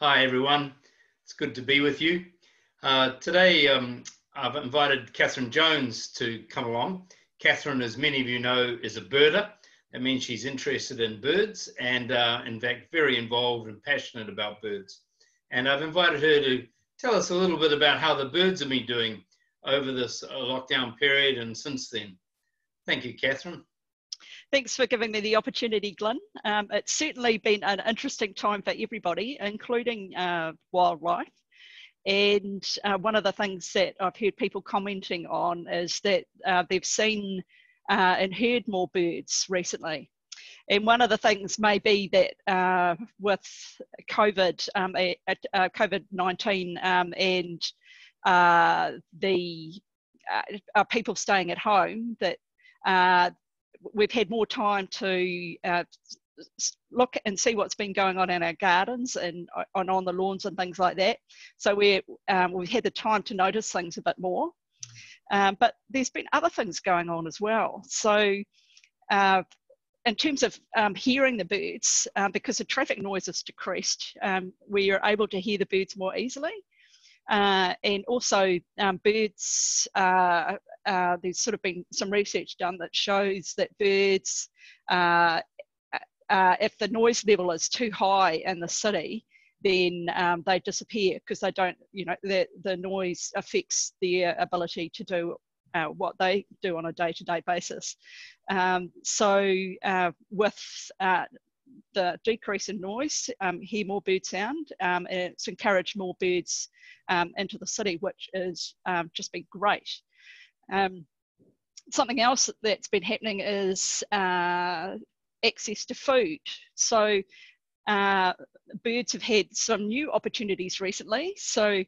Hi everyone, it's good to be with you. Today I've invited Kathryn Jones to come along. Kathryn, as many of you know, is a birder. That means she's interested in birds and in fact very involved and passionate about birds. And I've invited her to tell us a little bit about how the birds have been doing over this lockdown period and since then. Thank you, Kathryn. Thanks for giving me the opportunity, Glenn. It's certainly been an interesting time for everybody, including wildlife. And one of the things that I've heard people commenting on is that they've seen and heard more birds recently. And one of the things may be that with COVID-19 and the people staying at home, that we've had more time to look and see what's been going on in our gardens and on the lawns and things like that. So we've had the time to notice things a bit more. But there's been other things going on as well. So in terms of hearing the birds, because the traffic noise has decreased, we are able to hear the birds more easily. And also birds, there's sort of been some research done that shows that birds, if the noise level is too high in the city, then they disappear because they don't, the noise affects their ability to do what they do on a day-to-day basis. So with the decrease in noise, hear more bird sound, and it's encouraged more birds into the city, which has just been great. Something else that's been happening is access to food. So birds have had some new opportunities recently. So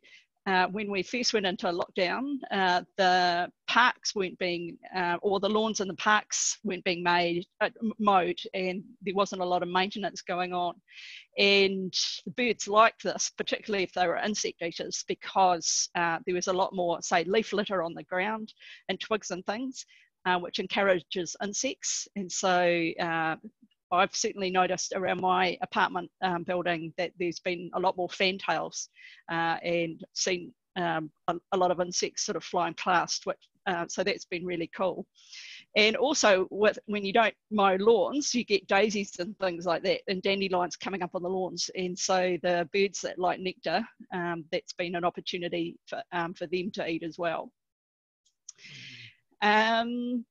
when we first went into lockdown, the parks weren't being, or the lawns in the parks weren't being mowed, and there wasn't a lot of maintenance going on. And the birds liked this, particularly if they were insect eaters, because there was a lot more, say, leaf litter on the ground and twigs and things, which encourages insects. And so I've certainly noticed around my apartment building that there's been a lot more fantails and seen a lot of insects sort of flying past, which, so that's been really cool. And also when you don't mow lawns, you get daisies and things like that, and dandelions coming up on the lawns. And so the birds that like nectar, that's been an opportunity for them to eat as well. In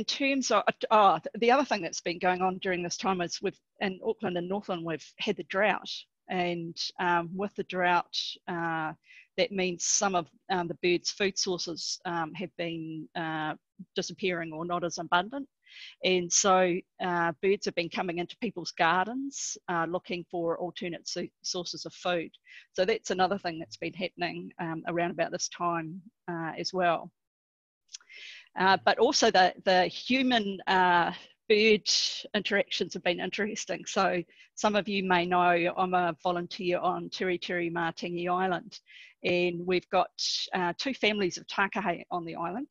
terms of, the other thing that's been going on during this time is in Auckland and Northland, we've had the drought. And with the drought, that means some of the birds' food sources have been disappearing or not as abundant. And so birds have been coming into people's gardens looking for alternate sources of food. So that's another thing that's been happening around about this time as well. But also the human bird interactions have been interesting. So some of you may know I'm a volunteer on Tiri Martingi Island, and we've got 2 families of takahe on the island.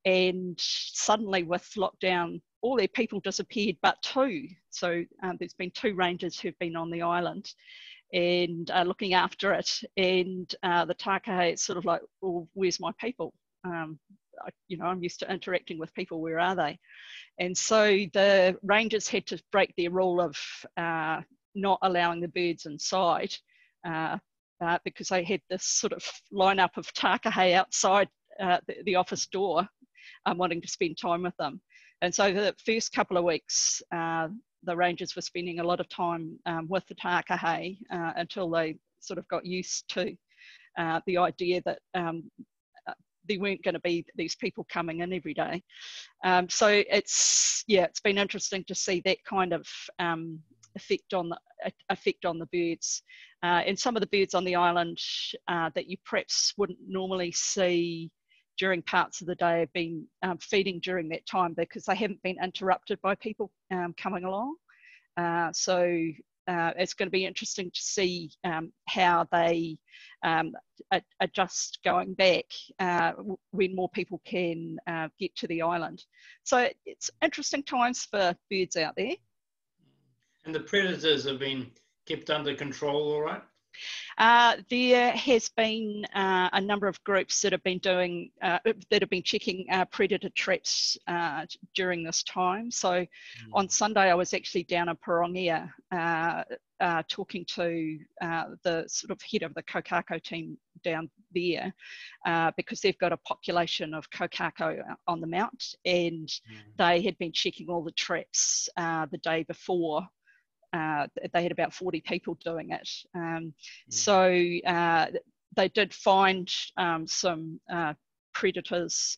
And suddenly with lockdown, all their people disappeared but 2. So there's been 2 rangers who've been on the island and looking after it. And the takahe, it's sort of like, well, where's my people? I'm used to interacting with people, where are they? And so the rangers had to break their rule of not allowing the birds inside because they had this sort of lineup of takahe outside the office door wanting to spend time with them. And so the first couple of weeks, the rangers were spending a lot of time with the takahe until they sort of got used to the idea that there weren't going to be these people coming in every day. So it's been interesting to see that kind of effect on the birds. And some of the birds on the island that you perhaps wouldn't normally see during parts of the day have been feeding during that time because they haven't been interrupted by people coming along. So it's going to be interesting to see how they adjust going back when more people can get to the island. So it's interesting times for birds out there. And the predators have been kept under control all right? There has been a number of groups that have been doing that have been checking predator traps during this time. So on Sunday, I was actually down in Parongia talking to the sort of head of the kokako team down there because they've got a population of kokako on the mount, and they had been checking all the traps the day before. They had about 40 people doing it. So they did find some predators,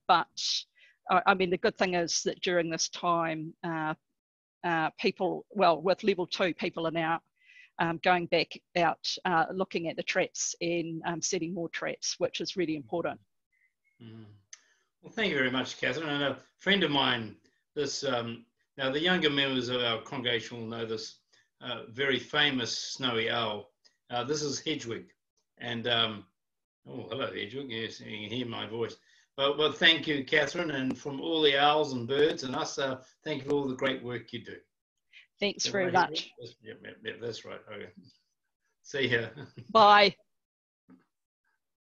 but I mean, the good thing is that during this time, people, well, with level 2, people are now going back out looking at the traps and setting more traps, which is really important. Well, thank you very much, Kathryn. And a friend of mine, this now, the younger members of our congregation will know this very famous snowy owl. This is Hedwig. And, oh, hello, Hedwig. Yes, you can hear my voice. Well, thank you, Kathryn. And from all the owls and birds and us, thank you for all the great work you do. Thanks very much. Yep, that's right. Okay. See ya. Bye.